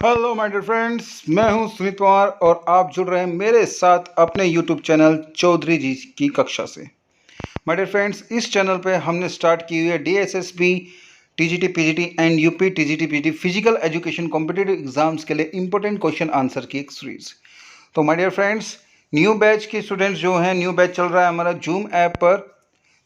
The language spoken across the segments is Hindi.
हेलो माय डियर फ्रेंड्स, मैं हूं सुमित पवार और आप जुड़ रहे हैं मेरे साथ अपने यूट्यूब चैनल चौधरी जी की कक्षा से। माय डियर फ्रेंड्स, इस चैनल पे हमने स्टार्ट की हुई है DSSB, TGT, PGT and UP TGT PGT physical education competitive exams के लिए इंपॉर्टेंट क्वेश्चन आंसर की एक सीरीज। तो my dear friends, new batch के स्टूडेंट्स जो हैं, न्यू बैच चल रहा है हमारा जूम ऐप पर।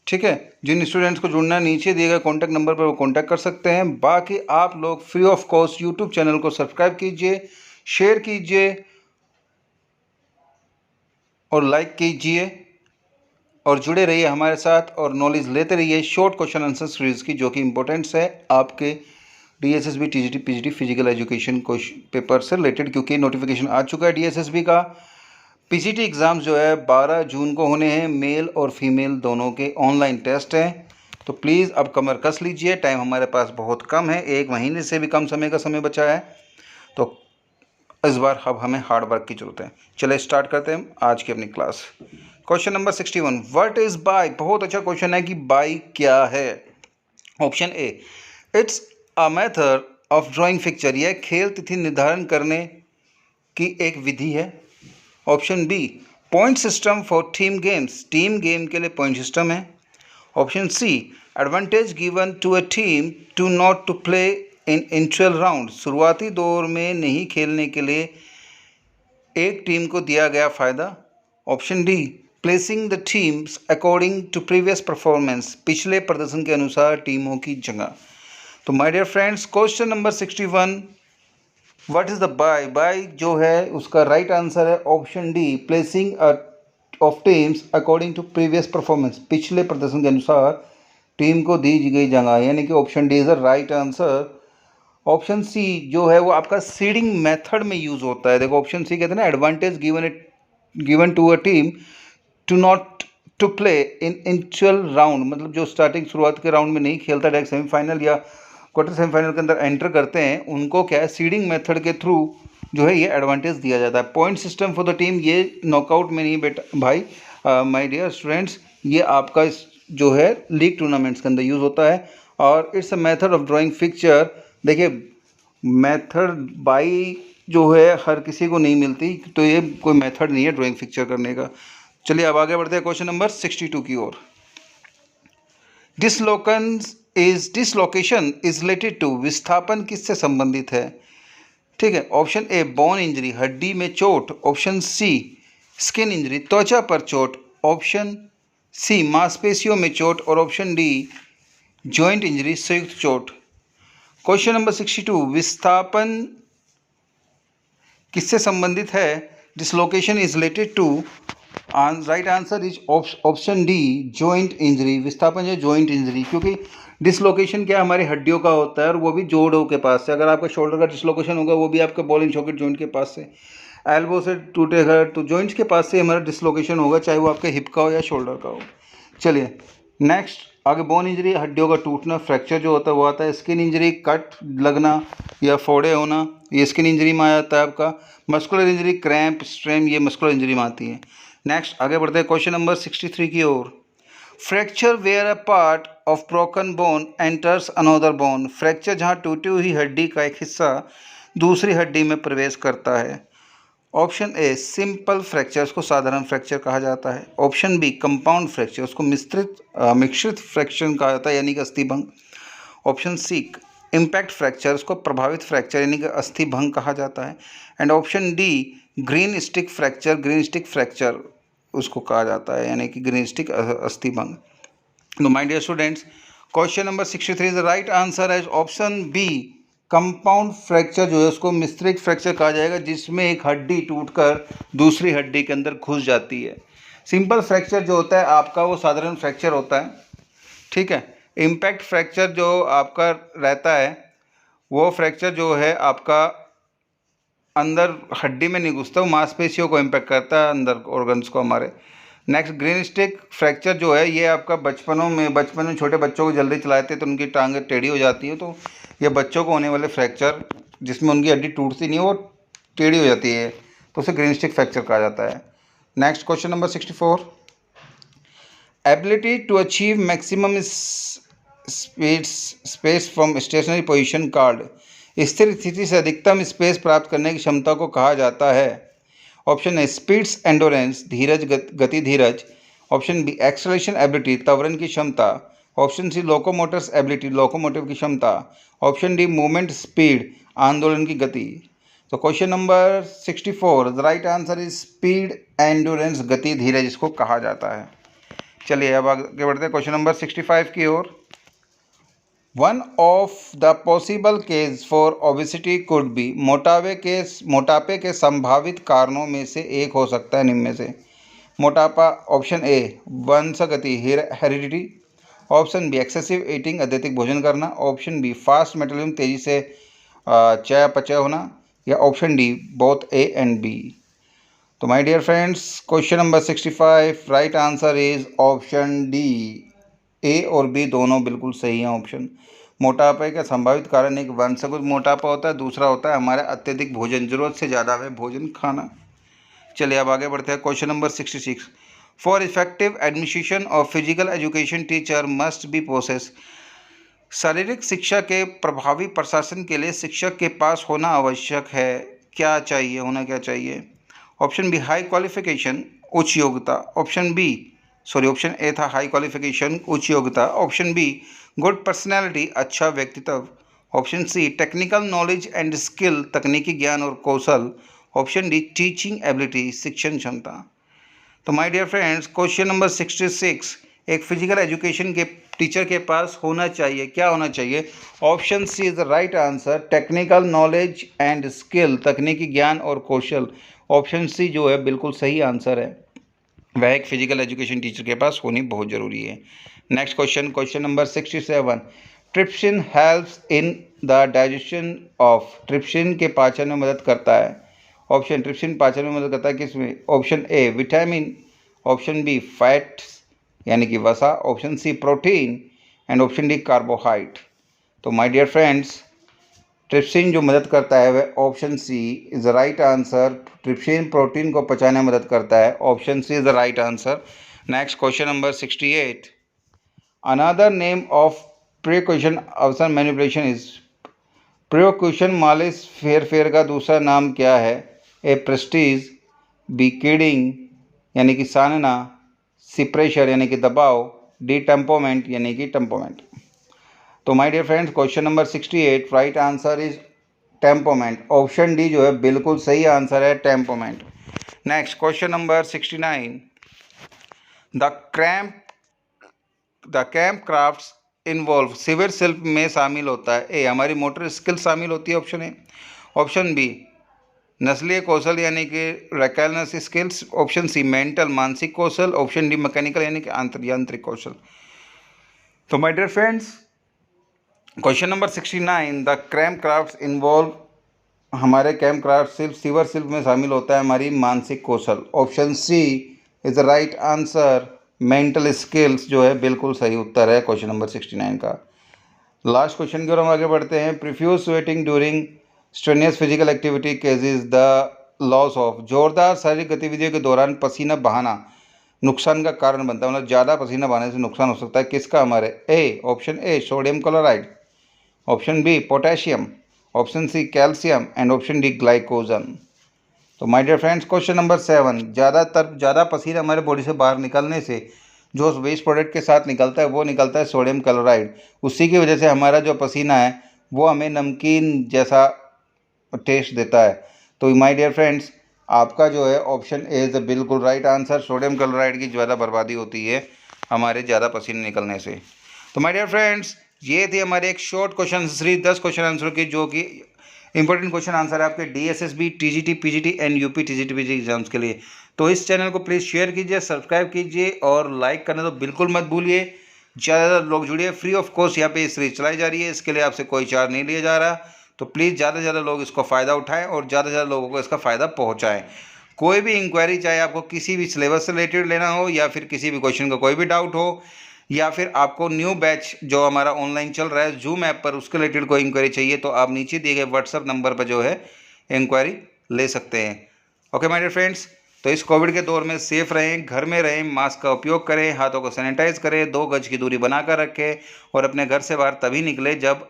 ठीक है, जिन स्टूडेंट्स को जुड़ना है नीचे दिए गए कॉन्टैक्ट नंबर पर वो कॉन्टैक्ट कर सकते हैं। बाकी आप लोग free of cost YouTube channel को सब्सक्राइब कीजिए, शेयर कीजिए और लाइक कीजिए और जुड़े रहिए हमारे साथ और नॉलेज लेते रहिए शॉर्ट क्वेश्चन आंसर सीरीज की, जो कि इंपॉर्टेंट्स है आपके DSSB, TGT, PGT physical education paper से रिलेटेड, क्योंकि नोटिफिकेशन आ चुका है डीएसएसबी का। पीजीटी एग्ज़ाम्स जो है 12 जून को होने हैं। मेल और फीमेल दोनों के ऑनलाइन टेस्ट हैं। तो प्लीज़ अब कमर कस लीजिए, टाइम हमारे पास बहुत कम है, 1 महीने से भी कम समय का समय बचा है। तो इस बार अब हमें हार्ड वर्क की ज़रूरत है। चलिए स्टार्ट करते हैं आज की अपनी class. Question number 61, what is bye. बहुत अच्छा क्वेश्चन है कि बाई क्या है। Option A, it's a method of drawing picture. यह खेल तिथि निर्धारण करने की एक विधि है। Option B, point system for team games. Team game के लिए पॉइंट सिस्टम है। Option C, advantage given to a team to not to play in initial round. शुरुआती दौर में नहीं खेलने के लिए एक टीम को दिया गया फ़ायदा। Option D, placing the teams according to previous performance. पिछले प्रदर्शन के अनुसार टीमों की जगह। तो my dear friends, question number 61, what is the bye. Bye जो है उसका राइट आंसर है option D, placing of teams according to previous performance. पिछले प्रदर्शन के अनुसार टीम को दी गई जगह, यानी कि option D is the right answer. Option C जो है वो आपका सीडिंग मेथड में यूज़ होता है। देखो ऑप्शन सी कहते हैं ना, advantage given to a team to not to play in initial round, मतलब जो स्टार्टिंग शुरुआत के राउंड में नहीं खेलता, डायरेक्ट सेमीफाइनल या क्वार्टर सेमीफाइनल के अंदर एंटर करते हैं, उनको क्या है सीडिंग मेथड के थ्रू जो है ये एडवांटेज दिया जाता है। Point system for the team, ये नॉकआउट में नहीं बेटा भाई, माय डियर स्टूडेंट्स, ये आपका जो है लीग टूर्नामेंट्स के अंदर यूज़ होता है। और it's a method of drawing picture. देखिए मेथड बाई जो है हर किसी को नहीं मिलती, तो ये कोई मेथड नहीं है ड्राइंग पिक्चर करने का। चलिए अब आगे बढ़ते हैं क्वेश्चन नंबर 62 की ओर। Dislocation is related to. विस्थापन किससे संबंधित है। ठीक है, ऑप्शन ए, बोन इंजरी, हड्डी में चोट। ऑप्शन सी, स्किन इंजरी, त्वचा पर चोट। ऑप्शन सी, मांसपेशियों में चोट। और ऑप्शन डी, जॉइंट इंजरी, संयुक्त चोट। क्वेश्चन नंबर 62, विस्थापन किससे संबंधित है। Dislocation is related to, right answer is option D, joint injury. विस्थापन है जॉइंट इंजरी, क्योंकि डिसलोकेशन क्या हमारी हड्डियों का होता है और वो भी जोड़ों के पास से। अगर आपका शोल्डर का डिसलोकेशन होगा वो भी आपके बॉल एंड सॉकेट जॉइंट के पास से। एल्बो से टूटेगा तो जॉइंट्स के पास से हमारा डिसलोकेशन होगा, चाहे वो आपके हिप का हो या शोल्डर का हो। चलिए नेक्स्ट आगे, बोन इंजरी हड्डियों का टूटना, फ्रैक्चर जो होता है वो आता है। स्किन इंजरी कट लगना या फोड़े होना, ये स्किन इंजरी में आ जाता है आपका। मस्कुलर इंजरी क्रैम्प स्ट्रेन, ये मस्कुलर इंजरी में आती है। नेक्स्ट आगे बढ़ते हैं क्वेश्चन नंबर 63 की ओर। Fracture where a part of broken bone enters another bone. Fracture जहाँ टूटी हुई हड्डी का एक हिस्सा दूसरी हड्डी में प्रवेश करता है। ऑप्शन ए, सिंपल फ्रैक्चर, उसको साधारण फ्रैक्चर कहा जाता है। ऑप्शन बी, कंपाउंड फ्रैक्चर, उसको मिश्रित फ्रैक्चर कहा जाता है, यानी कि अस्थिभंग। ऑप्शन सी, इम्पैक्ट फ्रैक्चर, उसको प्रभावित फ्रैक्चर यानी कि अस्थिभंग कहा जाता है। And option D, green stick fracture, green stick fracture उसको कहा जाता है, यानी कि ग्रीन स्टिक अस्थिभंग। तो my dear students, question number 63 is the right answer है ऑप्शन बी, कंपाउंड फ्रैक्चर जो है उसको मिश्रित फ्रैक्चर कहा जाएगा, जिसमें एक हड्डी टूटकर दूसरी हड्डी के अंदर घुस जाती है। सिंपल फ्रैक्चर जो होता है आपका वो साधारण फ्रैक्चर होता है। ठीक है, इम्पैक्ट फ्रैक्चर जो आपका रहता है वो फ्रैक्चर जो है आपका अंदर हड्डी में नहीं घुसता, वो मांसपेशियों को इम्पैक्ट करता है, अंदर ऑर्गन्स को हमारे। नेक्स्ट, ग्रीन स्टिक फ्रैक्चर जो है ये आपका बचपन में छोटे बच्चों को जल्दी चलाते हैं तो उनकी टांगें टेढ़ी हो जाती है, तो ये बच्चों को होने वाले फ्रैक्चर जिसमें उनकी हड्डी टूटती नहीं है वो टेढ़ी हो जाती है, तो उसे ग्रीन स्टिक फ्रैक्चर कहा जाता है। Next question number 64, ability to achieve maximum space from stationary position card. स्थिर स्थिति से अधिकतम स्पेस प्राप्त करने की क्षमता को कहा जाता है? ऑप्शन ए स्पीड्स एंडोरेंस, धीरज गति धीरज। ऑप्शन बी एक्सेलरेशन एबिलिटी, त्वरण की क्षमता। ऑप्शन सी लोकोमोटर्स एबिलिटी, लोकोमोटिव की क्षमता। ऑप्शन डी मूवमेंट स्पीड, आंदोलन की गति। तो question number 64, the right answer is speed endurance, गति धीरज इसको कहा जाता है। चलिए अब आगे बढ़ते हैं क्वेश्चन नंबर 65 की ओर। One of the possible case for obesity could be, मोटापे के संभावित कारणों में से एक हो सकता है निम्न में से। मोटापा, ऑप्शन ए वंशगति heredity. Option B excessive eating, अत्यधिक भोजन करना। ऑप्शन बी फास्ट मेटाबॉलिज्म, तेजी से चयापचय होना। या option D both A and B. तो my dear friends, question number 65 right answer is option D. A और बी दोनों बिल्कुल सही हैं ऑप्शन। मोटापे का संभावित कारण एक वंशगत मोटापा होता है, दूसरा होता है हमारा अत्यधिक भोजन, जरूरत से ज़्यादा में भोजन खाना। चलिए अब आगे बढ़ते हैं question number 66। For effective administration of physical education teacher must be possess, शारीरिक शिक्षा के प्रभावी प्रशासन के लिए शिक्षक के पास होना आवश्यक है। क्या चाहिए, होना क्या चाहिए? ऑप्शन बी हाई क्वालिफिकेशन, उच्च योग्यता। ऑप्शन ए था हाई क्वालिफिकेशन, उच्च योग्यता। ऑप्शन बी गुड पर्सनैलिटी, अच्छा व्यक्तित्व। Option C technical knowledge and skill, तकनीकी ज्ञान और कौशल। ऑप्शन डी टीचिंग एबिलिटी, शिक्षण क्षमता। तो my dear friends, question number 66 एक फिजिकल एजुकेशन के टीचर के पास होना चाहिए, क्या होना चाहिए? Option C is the right answer, technical knowledge and skill, तकनीकी ज्ञान और कौशल। ऑप्शन सी जो है बिल्कुल सही आंसर है, वह एक फिजिकल एजुकेशन टीचर के पास होनी बहुत ज़रूरी है। Next question, question number 67, trypsin helps in the digestion of, trypsin के पाचन में मदद करता है। ऑप्शन ट्रिप्सिन पाचन में मदद करता है किसमें? Option A vitamin, option B fats यानी कि वसा, option C protein and option D carbohydrate. तो माय डियर फ्रेंड्स, ट्रिप्सिन जो मदद करता है वह option C is the right answer. Trypsin protein को पचाने में मदद करता है, option C is the right answer. Next question number 68, another name of percussion अवसन मैनिपुलेशन इज, प्रिकॉशन मालिश फेर का दूसरा नाम क्या है? ए प्रेस्टीज, बी किडिंग यानी कि सानना, सी प्रेशर यानी कि दबाव, डी टेम्पोमेंट यानी कि टेम्पोमेंट। तो my dear friends, question number 68 right answer is tapotement. Option D जो है बिल्कुल सही आंसर है, tapotement. Next question number 69, the camp crafts involve, सिविल शिल्प में शामिल होता है। ए हमारी मोटर स्किल शामिल होती है, ऑप्शन ए। ऑप्शन बी नस्लीय कौशल यानी कि रेकलनेस स्किल्स। ऑप्शन सी मेंटल, मानसिक कौशल। ऑप्शन डी मैकेनिकल यानी कि यांत्रिक कौशल। तो my dear friends, question number 69, the camp crafts involve, हमारे कैंप क्राफ्ट सिर्फ सिवर शिल्प में शामिल होता है हमारी मानसिक कौशल। Option C is the right answer, mental skills जो है बिल्कुल सही उत्तर है क्वेश्चन नंबर 69 का। लास्ट क्वेश्चन की ओर हम आगे बढ़ते हैं। Profuse sweating during strenuous physical activity causes the loss of, जोरदार शारीरिक गतिविधियों के दौरान पसीना बहाना नुकसान का कारण बनता है, मतलब ज़्यादा पसीना बहाने से नुकसान हो सकता है किसका? हमारे A, option A sodium chloride, option B potassium, option C calcium and option D glycogen. तो my dear friends, question number 7, ज़्यादा पसीना हमारे बॉडी से बाहर निकलने से जो वेस्ट प्रोडक्ट के साथ निकलता है वो निकलता है सोडियम क्लोराइड। उसी की वजह से हमारा जो पसीना है वो हमें नमकीन जैसा टेस्ट देता है। तो माय डियर फ्रेंड्स, आपका जो है ऑप्शन ए इज़ द बिल्कुल राइट आंसर, सोडियम क्लोराइड की ज़्यादा बर्बादी होती है हमारे ज़्यादा पसीने निकलने से। तो माय डियर फ्रेंड्स, ये थी हमारे एक short question series 10 question answer की, जो कि इंपॉर्टेंट क्वेश्चन आंसर है आपके DSSB, TGT, PGT and UP TGT PG exams के लिए। तो इस चैनल को प्लीज़ शेयर कीजिए, सब्सक्राइब कीजिए और लाइक करना तो बिल्कुल मत भूलिए। ज़्यादा लोग जुड़िए, फ्री ऑफ कॉस्ट यहाँ पे ये सीरीज चलाई जा रही है, इसके लिए आपसे कोई चार्ज नहीं लिया जा रहा। तो प्लीज़ ज़्यादा से ज़्यादा लोग इसको फ़ायदा उठाएं और ज़्यादा से ज़्यादा लोगों को इसका फ़ायदा पहुँचाएँ। कोई भी इंक्वायरी, चाहे आपको किसी भी सिलेबस से रिलेटेड लेना हो या फिर किसी भी क्वेश्चन का कोई भी डाउट हो, या फिर आपको न्यू बैच जो हमारा ऑनलाइन चल रहा है जूम ऐप पर, उसके रिलेटेड कोई इंक्वायरी चाहिए, तो आप नीचे दिए गए व्हाट्सअप नंबर पर जो है इंक्वायरी ले सकते हैं। ओके माय डियर फ्रेंड्स, तो इस कोविड के दौर में सेफ रहें, घर में रहें, मास्क का उपयोग करें, हाथों को सैनिटाइज करें, 2 गज की दूरी बनाकर रखें और अपने घर से बाहर तभी निकलें जब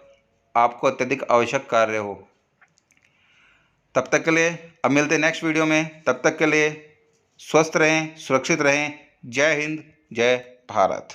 आपको अत्यधिक आवश्यक कार्य हो। तब तक के लिए अब मिलते हैं नेक्स्ट वीडियो में। तब तक के लिए स्वस्थ रहें, सुरक्षित रहें। जय हिंद, जय भारत।